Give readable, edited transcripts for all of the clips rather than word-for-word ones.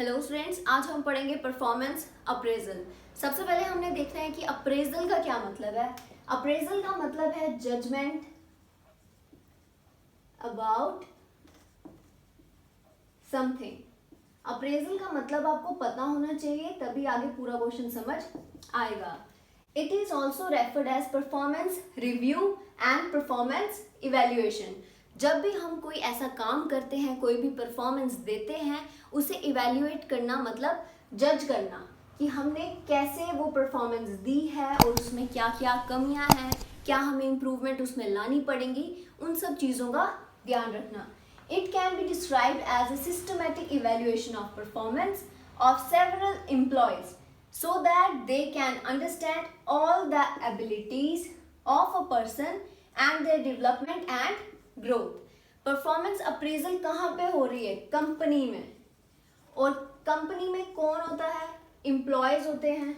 Hello students, आज हम पढ़ेंगे परफॉर्मेंस अप्रेजल। सबसे पहले हमने देखना है कि अप्रेजल का क्या मतलब है। अप्रेजल का मतलब है जजमेंट अबाउट समथिंग। अप्रेजल का मतलब आपको पता होना चाहिए, तभी आगे पूरा क्वेश्चन समझ आएगा। It is also referred as performance review and performance evaluation. जब भी हम कोई ऐसा काम करते हैं, कोई भी परफॉर्मेंस देते हैं, उसे इवेल्युएट करना मतलब जज करना कि हमने कैसे वो परफॉर्मेंस दी है और उसमें क्या क्या कमियां हैं, क्या हमें इम्प्रूवमेंट उसमें लानी पड़ेंगी, उन सब चीज़ों का ध्यान रखना। It can be described as a systematic evaluation of performance of several employees so that they can understand all the abilities of a person and their development and growth. Performance appraisal कहाँ पे हो रही है? Company में। और company में कौन होता है? एम्प्लॉयज होते हैं।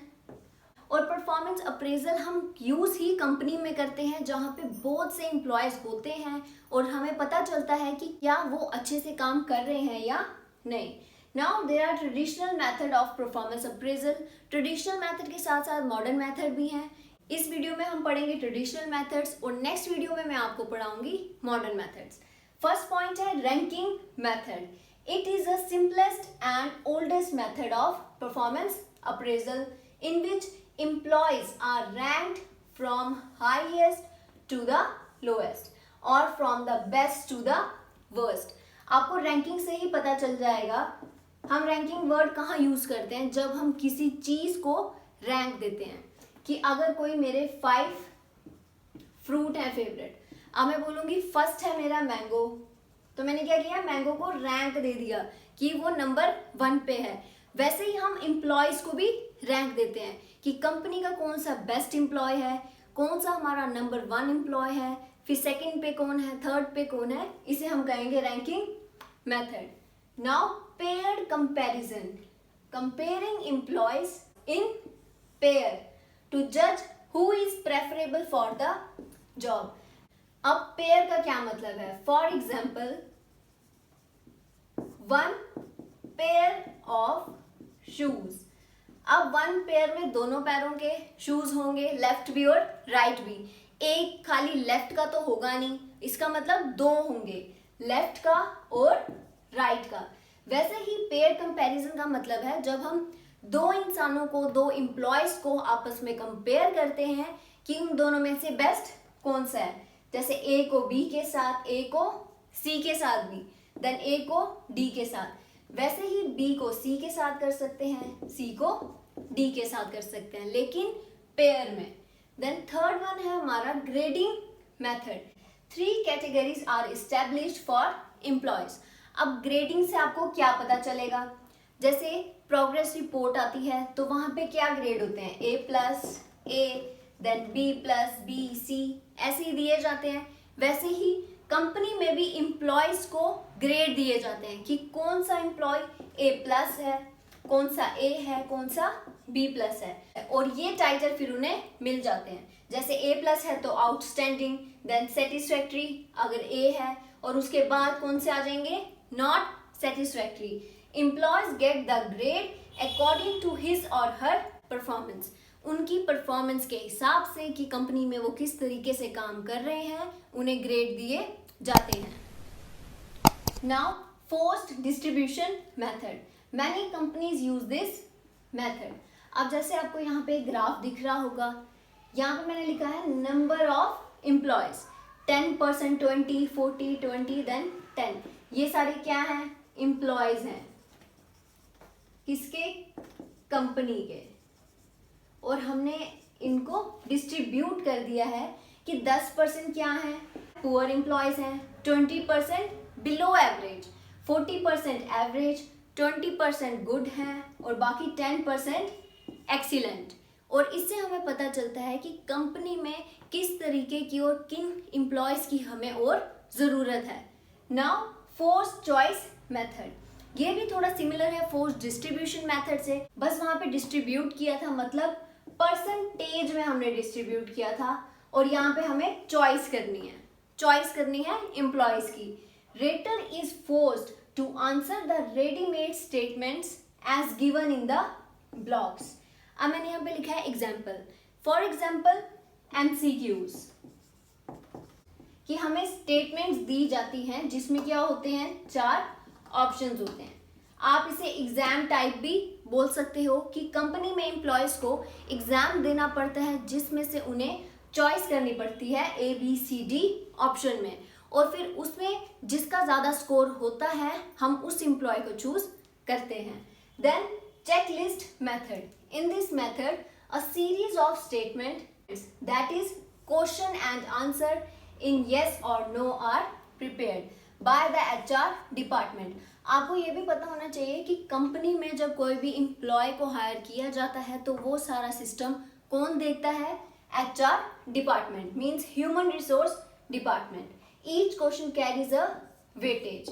और परफॉर्मेंस अप्रेजल हम यूज ही कंपनी में करते हैं जहाँ पे बहुत से एम्प्लॉयज होते हैं और हमें पता चलता है कि क्या वो अच्छे से काम कर रहे हैं या नहीं। Now there are traditional method of performance appraisal. Traditional method के साथ साथ मॉडर्न मेथड भी हैं। इस वीडियो में हम पढ़ेंगे ट्रेडिशनल मेथड्स और नेक्स्ट वीडियो में मैं आपको पढ़ाऊंगी मॉडर्न मेथड्स। फर्स्ट पॉइंट है ranking method. It is the simplest and oldest method of performance appraisal in which employees are ranked from highest to the lowest or from the best to the worst. आपको ranking से ही पता चल जाएगा। हम ranking word कहाँ use करते हैं? जब हम किसी चीज को रैंक देते हैं कि अगर कोई मेरे 5 फ्रूट है फेवरेट, अब मैं बोलूंगी फर्स्ट है मेरा मैंगो, तो मैंने क्या किया? मैंगो को रैंक दे दिया कि वो नंबर 1 पे है। वैसे ही हम एम्प्लॉयज को भी रैंक देते हैं कि कंपनी का कौन सा बेस्ट एम्प्लॉय है, कौन सा हमारा नंबर 1 एम्प्लॉय है, फिर सेकंड पे कौन है, थर्ड पे कौन है, इसे हम कहेंगे ranking method. Now paired comparison, comparing employees in pair to जज who is preferable for the job. अब पेयर का क्या मतलब है? For example 1 pair of shoes. अब 1 पेयर में दोनों पैरों के शूज होंगे, लेफ्ट भी और राइट भी। एक खाली लेफ्ट का तो होगा नहीं, इसका मतलब 2 होंगे, लेफ्ट का और राइट का। वैसे ही पेयर कंपैरिजन का मतलब है जब हम 2 इंसानों को, 2 एम्प्लॉयज को आपस में कंपेयर करते हैं कि उन दोनों में से बेस्ट कौन सा है। जैसे ए को बी के साथ, ए को सी के साथ भी, देन ए को डी के साथ। वैसे ही बी को सी के साथ कर सकते हैं, सी को डी के साथ कर सकते हैं, लेकिन पेयर में। देन थर्ड वन है हमारा grading method. 3 categories are established for employees. अब ग्रेडिंग से आपको क्या पता चलेगा? जैसे प्रोग्रेस रिपोर्ट आती है तो वहां पे क्या ग्रेड होते हैं? A+, देन B+, C, ऐसे ही दिए जाते हैं। वैसे ही कंपनी में भी एम्प्लॉयज को ग्रेड दिए जाते हैं कि कौन सा एम्प्लॉय A+ है, कौन सा A है, कौन सा B+ है, और ये टाइटल फिर उन्हें मिल जाते हैं। जैसे A+ है तो आउटस्टैंडिंग, देन सेटिस्फैक्ट्री अगर A है, और उसके बाद कौन से आ जाएंगे? Not satisfactory. Employees get the grade according to his और हर परफॉर्मेंस। उनकी परफॉर्मेंस के हिसाब से कि कंपनी में वो किस तरीके से काम कर रहे हैं, उन्हें ग्रेड दिए जाते हैं। Now forced distribution method. Many companies use this method. अब जैसे आपको यहाँ पे ग्राफ दिख रहा होगा, यहाँ पे मैंने लिखा है नंबर ऑफ एम्प्लॉयज 10%, 20, 40, 20, देन 10। ये सारे क्या हैं? एम्प्लॉयज हैं। किसके? कंपनी के। और हमने इनको डिस्ट्रीब्यूट कर दिया है कि 10% क्या है? पुअर एम्प्लॉयज हैं, 20% बिलो एवरेज, 40% एवरेज, 20% गुड हैं और बाकी 10% एक्सीलेंट। और इससे हमें पता चलता है कि कंपनी में किस तरीके की और किन एम्प्लॉयज की हमें और ज़रूरत है। नाउ फोर्स चॉइस मेथड, ये भी थोड़ा सिमिलर है फोर्स डिस्ट्रीब्यूशन मेथड से, बस वहाँ पे डिस्ट्रीब्यूट किया था, मतलब परसेंटेज में हमने डिस्ट्रीब्यूट किया था, और यहाँ पे हमें चॉइस करनी है। चॉइस करनी है एम्प्लॉयज की। Rater is forced to answer the readymade statements as given in the blocks. अब मैंने यहाँ पे लिखा है एग्जाम्पल। फॉर एग्जाम्पल MCQs, कि हमें स्टेटमेंट्स दी जाती हैं जिसमें क्या होते हैं, 4 ऑप्शंस होते हैं। आप इसे एग्जाम टाइप भी बोल सकते हो कि कंपनी में एम्प्लॉयज को एग्जाम देना पड़ता है जिसमें से उन्हें चॉइस करनी पड़ती है ABCD ऑप्शन में, और फिर उसमें जिसका ज़्यादा स्कोर होता है हम उस एम्प्लॉय को चूज करते हैं। Then checklist method. In this method a series of statement that is question and answer in yes or no are prepared by the HR department. आपको ये भी पता होना चाहिए कि कंपनी में जब कोई भी एम्प्लॉय को हायर किया जाता है तो वो सारा सिस्टम कौन देखता है, HR department, means human resource department. Each question carries a weightage.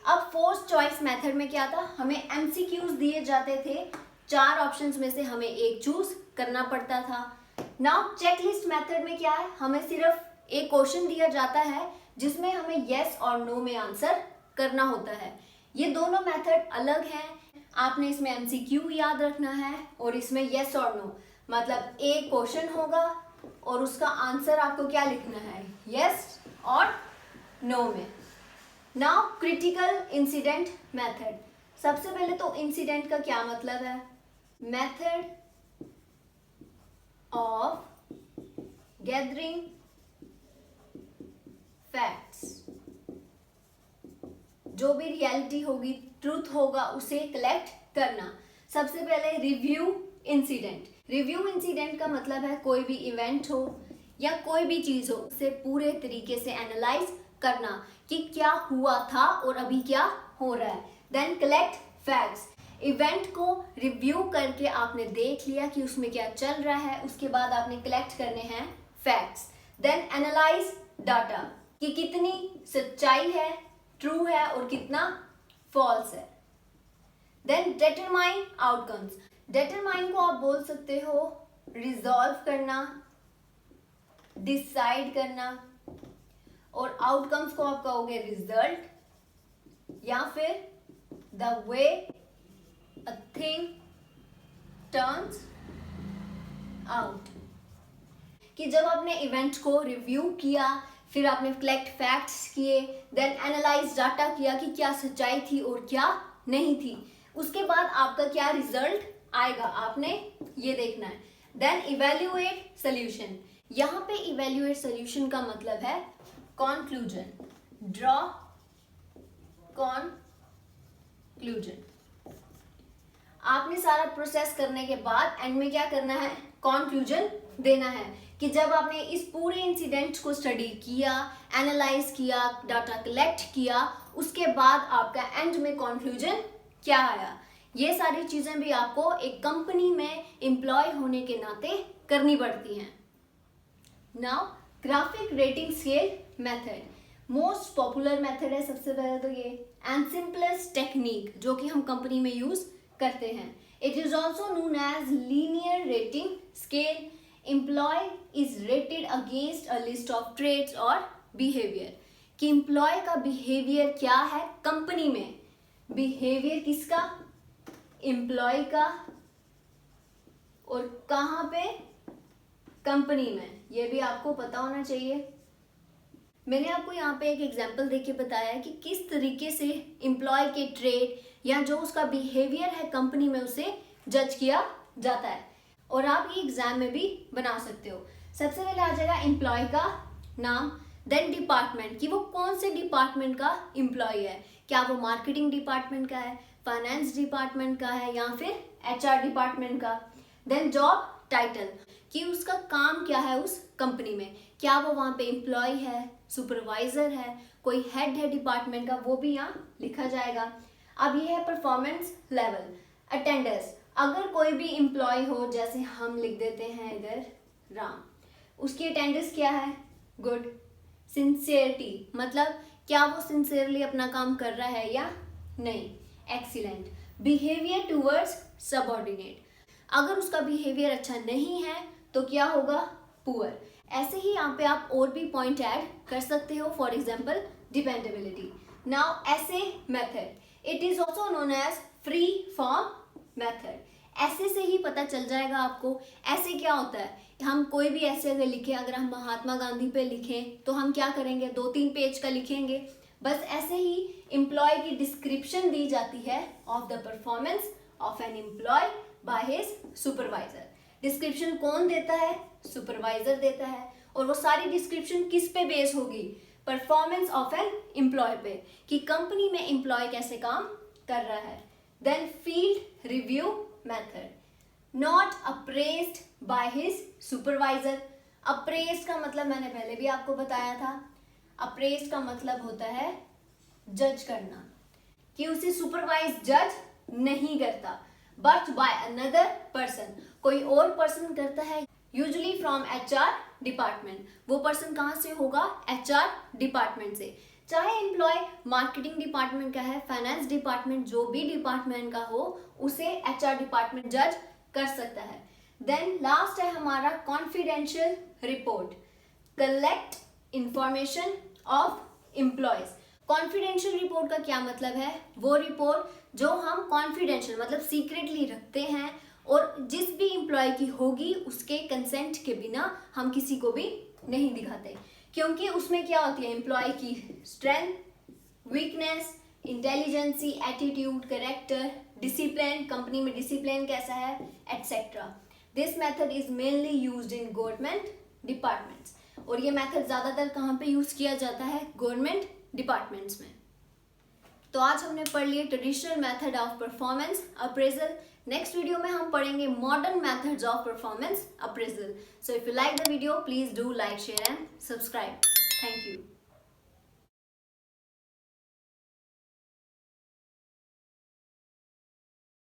अब फोर्स चॉइस मेथड में क्या था, हमें MCQs दिए जाते थे, 4 ऑप्शंस में से हमें एक चूज करना पड़ता था। नाउ चेकलिस्ट मेथड में क्या है, हमें सिर्फ एक क्वेश्चन दिया जाता है जिसमें हमें yes और no में आंसर करना होता है। ये दोनों मेथड अलग हैं। आपने इसमें MCQ याद रखना है और इसमें yes और no, मतलब एक क्वेश्चन होगा और उसका आंसर आपको क्या लिखना है, yes और no में। Now critical incident method. सबसे पहले तो इंसिडेंट का क्या मतलब है, मेथड ऑफ गैदरिंग फैक्ट्स, जो भी रियलिटी होगी, ट्रूथ होगा, उसे कलेक्ट करना। सबसे पहले रिव्यू इंसिडेंट। रिव्यू इंसिडेंट का मतलब है कोई भी इवेंट हो या कोई भी चीज हो उसे पूरे तरीके से एनालाइज करना कि क्या हुआ था और अभी क्या हो रहा है। Then collect facts. इवेंट को रिव्यू करके आपने देख लिया कि उसमें क्या चल रहा है, उसके बाद आपने कलेक्ट करने हैं फैक्ट्स। देन एनालाइज डाटा, कि कितनी सच्चाई है, ट्रू है और कितना फॉल्स है। Then determine outcomes. डिटरमाइन को आप बोल सकते हो रिजॉल्व करना, डिसाइड करना, और आउटकम्स को आप कहोगे रिजल्ट या फिर the way a thing turns out. कि जब आपने इवेंट को रिव्यू किया, फिर आपने कलेक्ट फैक्ट्स किए, देन एनालाइज डाटा किया कि क्या सच्चाई थी और क्या नहीं थी, उसके बाद आपका क्या रिजल्ट आएगा आपने ये देखना है। Then evaluate solution. यहाँ पे इवेल्युएट सोल्यूशन का मतलब है कॉन्क्लूजन, ड्रॉ कॉन्क्लूजन। आपने सारा प्रोसेस करने के बाद एंड में क्या करना है, कॉन्क्लूजन देना है कि जब आपने इस पूरे इंसिडेंट को स्टडी किया, एनालाइज किया, डाटा कलेक्ट किया, उसके बाद आपका एंड में कॉन्क्लूजन क्या आया। ये सारी चीजें भी आपको एक कंपनी में एम्प्लॉय होने के नाते करनी पड़ती हैं। Now graphic rating scale method most popular method है सबसे पहले तो ये, एंड सिंपलेस्ट टेक्निक जो कि हम कंपनी में यूज करते हैं। It is also known as linear rating scale. Employee is rated against a list of traits और बिहेवियर, कि एम्प्लॉय का बिहेवियर क्या है कंपनी में, बिहेवियर किसका, एम्प्लॉय का, और कहाँ पे, कंपनी में। ये भी आपको पता होना चाहिए। मैंने आपको यहाँ पे एक एग्जाम्पल देके बताया कि किस तरीके से एम्प्लॉय के ट्रेड या जो उसका बिहेवियर है कंपनी में उसे जज किया जाता है, और आप ये एग्जाम में भी बना सकते हो। सबसे पहले आ जाएगा एम्प्लॉय का नाम, देन डिपार्टमेंट, कि वो कौन से डिपार्टमेंट का एम्प्लॉय है, क्या वो मार्केटिंग डिपार्टमेंट का है, फाइनेंस डिपार्टमेंट का है या फिर HR डिपार्टमेंट का। देन जॉब टाइटल, कि उसका काम क्या है उस कंपनी में, क्या वो वहाँ पे एम्प्लॉय है, सुपरवाइजर है, कोई हेड है डिपार्टमेंट का, वो भी यहाँ लिखा जाएगा। अब ये है परफॉर्मेंस लेवल, अटेंडेंस। अगर कोई भी एम्प्लॉय हो, जैसे हम लिख देते हैं इधर राम, उसकी अटेंडेंस क्या है, गुड। सिंसियरिटी, मतलब क्या वो सिंसियरली अपना काम कर रहा है या नहीं, एक्सीलेंट। बिहेवियर टूवर्ड्स सबऑर्डिनेट, अगर उसका बिहेवियर अच्छा नहीं है तो क्या होगा, पुअर। ऐसे ही यहाँ पे आप और भी पॉइंट ऐड कर सकते हो, for example dependability. Now essay method, it is also known as free form method. ऐसे से ही पता चल जाएगा आपको। ऐसे क्या होता है, हम कोई भी ऐसे अगर लिखें, अगर हम महात्मा गांधी पे लिखें तो हम क्या करेंगे, 2-3 पेज का लिखेंगे। बस ऐसे ही एम्प्लॉय की डिस्क्रिप्शन दी जाती है of the performance of an employee by his supervisor. Description कौन देता है, सुपरवाइजर देता है। और वो सारी डिस्क्रिप्शन किस पे बेस होगी, परफॉर्मेंस ऑफ एन एम्प्लॉय पे, कि कंपनी में एम्प्लॉय कैसे काम कर रहा है। Then field review method, not appraised by his supervisor. Appraised का मतलब मैंने पहले भी आपको बताया था, अप्रेज्ड का मतलब होता है जज करना, कि उसे सुपरवाइज जज नहीं करता, बट बाय अनदर पर्सन, कोई और पर्सन करता है, यूजुअली फ्रॉम HR डिपार्टमेंट। वो पर्सन कहाँ से होगा, HR डिपार्टमेंट से। चाहे एम्प्लॉय मार्केटिंग डिपार्टमेंट का है, फाइनेंस डिपार्टमेंट, जो भी डिपार्टमेंट का हो, उसे HR डिपार्टमेंट जज कर सकता है। देन लास्ट है हमारा confidential report, collect information of employees. Confidential report का क्या मतलब है, वो रिपोर्ट जो हम कॉन्फिडेंशियल मतलब सीक्रेटली रखते हैं और जिस भी एम्प्लॉय की होगी उसके कंसेंट के बिना हम किसी को भी नहीं दिखाते, क्योंकि उसमें क्या होती है, एम्प्लॉय की strength, weakness, intelligency, attitude, character, discipline, company में डिसिप्लिन कैसा है, etcetera. This method is mainly used in government departments. और ये मेथड ज्यादातर कहाँ पे यूज किया जाता है, गवर्नमेंट डिपार्टमेंट्स में। तो आज हमने पढ़ लिए traditional method of performance appraisal. Next video में हम पढ़ेंगे modern methods of performance appraisal. So if you like the video, please do like, share and subscribe. Thank you.